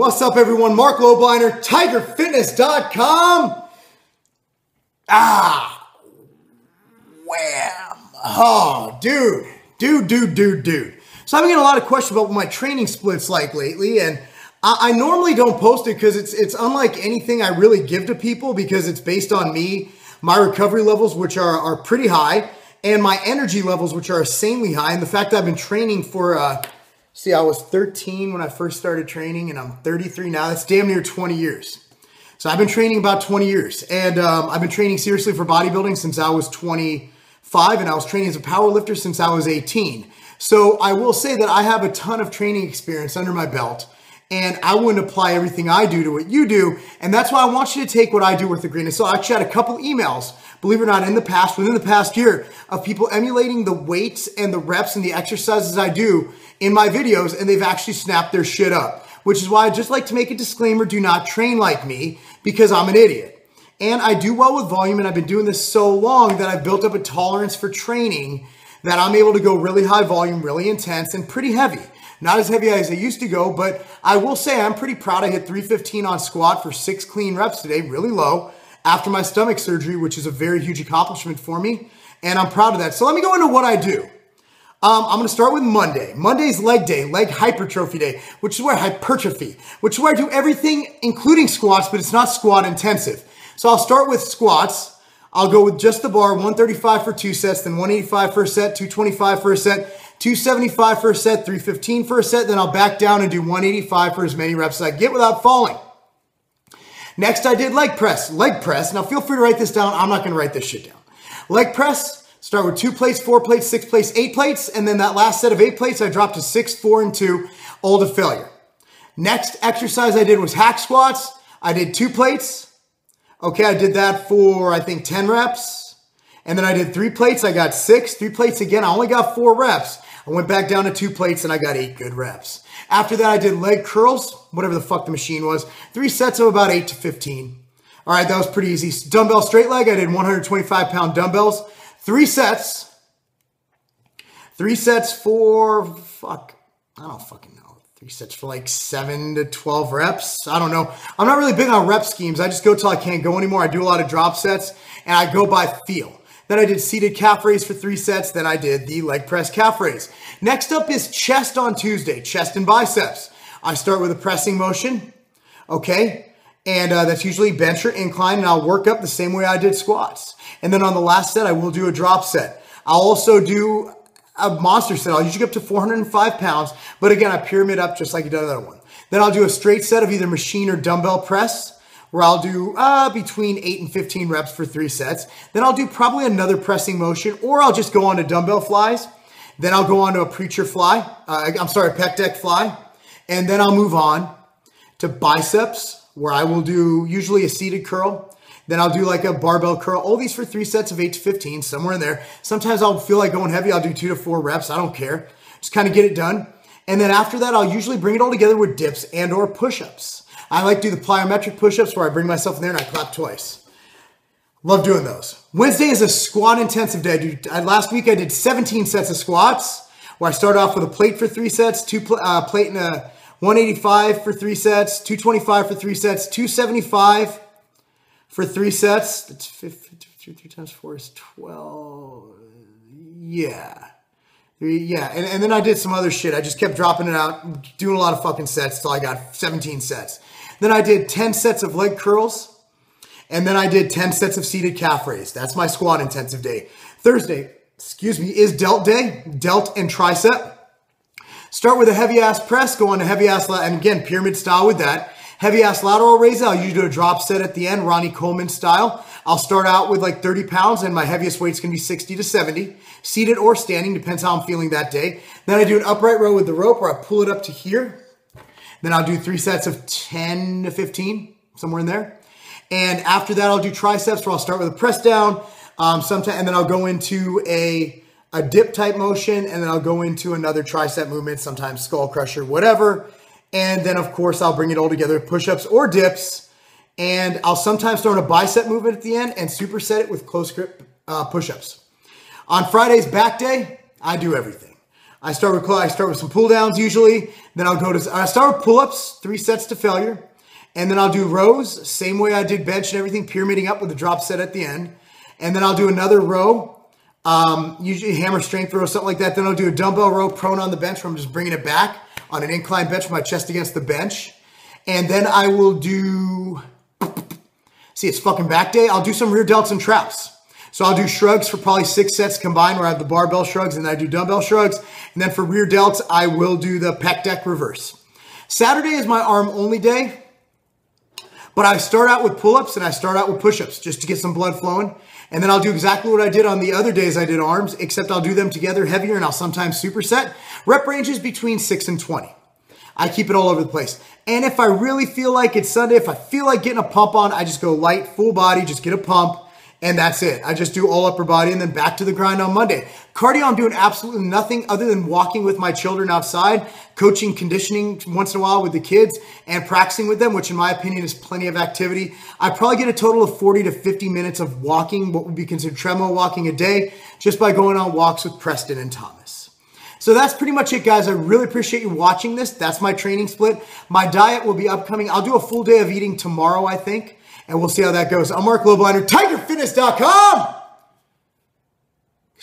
What's up, everyone? Marc Lobliner, TigerFitness.com. Wham. Oh, dude. So I've been getting a lot of questions about what my training split's like lately, and I normally don't post it because it's unlike anything I really give to people because it's based on me, my recovery levels, which are pretty high, and my energy levels, which are insanely high, and the fact that I've been training for, see, I was 13 when I first started training, and I'm 33 now. That's damn near 20 years. So I've been training about 20 years, and I've been training seriously for bodybuilding since I was 25, and I was training as a power lifter since I was 18. So I will say that I have a ton of training experience under my belt, and I wouldn't apply everything I do to what you do, and that's why I want you to take what I do with a grain of salt. I actually had a couple emails, believe it or not, within the past year, of people emulating the weights and the reps and the exercises I do in my videos, and they've actually snapped their shit up, which is why I just like to make a disclaimer: do not train like me, because I'm an idiot. And I do well with volume, and I've been doing this so long that I've built up a tolerance for training that I'm able to go really high volume, really intense, and pretty heavy. Not as heavy as I used to go, but I will say I'm pretty proud. I hit 315 on squat for 6 clean reps today, really low, after my stomach surgery, which is a very huge accomplishment for me, and I'm proud of that. So let me go into what I do. I'm going to start with Monday. Monday's leg day, leg hypertrophy day, which is where I do everything, including squats, but it's not squat intensive. So I'll start with squats. I'll go with just the bar, 135 for 2 sets, then 185 for a set, 225 for a set, 275 for a set, 315 for a set. Then I'll back down and do 185 for as many reps as I get without falling. Next, I did leg press. Now feel free to write this down. I'm not going to write this shit down. Leg press, start with 2 plates, 4 plates, 6 plates, 8 plates. And then that last set of 8 plates, I dropped to 6, 4, and 2, all to failure. Next exercise I did was hack squats. I did 2 plates. Okay, I did that for, I think, 10 reps. And then I did 3 plates. I got 6. 3 plates again. I only got 4 reps. I went back down to 2 plates and I got 8 good reps. After that, I did leg curls, whatever the fuck the machine was. 3 sets of about 8 to 15. All right, that was pretty easy. Dumbbell straight leg, I did 125-pound dumbbells. 3 sets. 3 sets for, I don't fucking know. 3 sets for like 7 to 12 reps. I don't know. I'm not really big on rep schemes. I just go till I can't go anymore. I do a lot of drop sets and I go by feel. Then I did seated calf raise for 3 sets. Then I did the leg press calf raise. Next up is chest on Tuesday, chest and biceps. I start with a pressing motion, okay? And that's usually bench or incline, and I'll work up the same way I did squats. And then on the last set, I will do a drop set. I'll also do a monster set. I'll usually get up to 405 pounds, but again, I pyramid up just like I did the other one. Then I'll do a straight set of either machine or dumbbell press, where I'll do between 8 and 15 reps for 3 sets. Then I'll do probably another pressing motion, or I'll just go on to dumbbell flies. Then I'll go on to a pec deck fly. And then I'll move on to biceps, where I will do usually a seated curl. Then I'll do like a barbell curl. All these for 3 sets of 8 to 15, somewhere in there. Sometimes I'll feel like going heavy. I'll do 2 to 4 reps. I don't care. Just kind of get it done. And then after that, I'll usually bring it all together with dips and or push-ups. I like to do the plyometric push-ups where I bring myself in there and I clap twice. Love doing those. Wednesday is a squat intensive day. Last week I did 17 sets of squats where I started off with a plate for 3 sets, plate and a 185 for 3 sets, 225 for 3 sets, 275 for 3 sets. That's 3 times 4 is 12. Yeah. And then I did some other shit. I just kept dropping it out, doing a lot of fucking sets till I got 17 sets. Then I did 10 sets of leg curls. And then I did 10 sets of seated calf raise. That's my squat intensive day. Thursday, is delt day, delt and tricep. Start with a heavy ass press, go on to heavy ass, and again, pyramid style with that. Heavy ass lateral raise, I'll usually do a drop set at the end, Ronnie Coleman style. I'll start out with like 30 pounds and my heaviest weight's gonna be 60 to 70. Seated or standing, depends how I'm feeling that day. Then I do an upright row with the rope where I pull it up to here. Then I'll do 3 sets of 10 to 15, somewhere in there. And after that, I'll do triceps where I'll start with a press down, and then I'll go into a dip type motion, and then I'll go into another tricep movement, sometimes skull crusher, whatever. And then of course, I'll bring it all together, push-ups or dips. And I'll sometimes throw in a bicep movement at the end and superset it with close grip push-ups. On Friday's back day, I do everything. I start with some pull downs usually. Then I start with pull-ups, 3 sets to failure. And then I'll do rows, same way I did bench and everything, pyramiding up with a drop set at the end. And then I'll do another row, usually hammer strength row, something like that. Then I'll do a dumbbell row prone on the bench where I'm just bringing it back on an incline bench with my chest against the bench. And then I will do, see, it's fucking back day. I'll do some rear delts and traps. So I'll do shrugs for probably 6 sets combined where I have the barbell shrugs and then I do dumbbell shrugs. And then for rear delts, I will do the pec deck reverse. Saturday is my arm only day, but I start out with pull-ups and I start out with push-ups just to get some blood flowing. And then I'll do exactly what I did on the other days I did arms, except I'll do them together heavier and I'll sometimes superset. Rep ranges between 6 and 20. I keep it all over the place. And if I really feel like it's Sunday, if I feel like getting a pump on, I just go light, full body, just get a pump. And that's it. I just do all upper body and then back to the grind on Monday. Cardio, I'm doing absolutely nothing other than walking with my children outside, coaching conditioning once in a while with the kids, and practicing with them, which in my opinion is plenty of activity. I probably get a total of 40 to 50 minutes of walking, what would be considered treadmill walking a day, just by going on walks with Preston and Thomas. So that's pretty much it, guys. I really appreciate you watching this. That's my training split. My diet will be upcoming. I'll do a full day of eating tomorrow, I think. And we'll see how that goes. I'm Marc Lobliner, TigerFitness.com.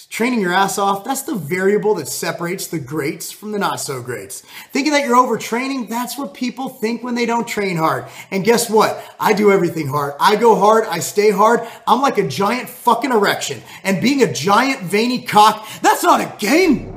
Training your ass off, that's the variable that separates the greats from the not so greats. Thinking that you're overtraining, that's what people think when they don't train hard. And guess what? I do everything hard. I go hard, I stay hard. I'm like a giant fucking erection. And being a giant veiny cock, that's not a game.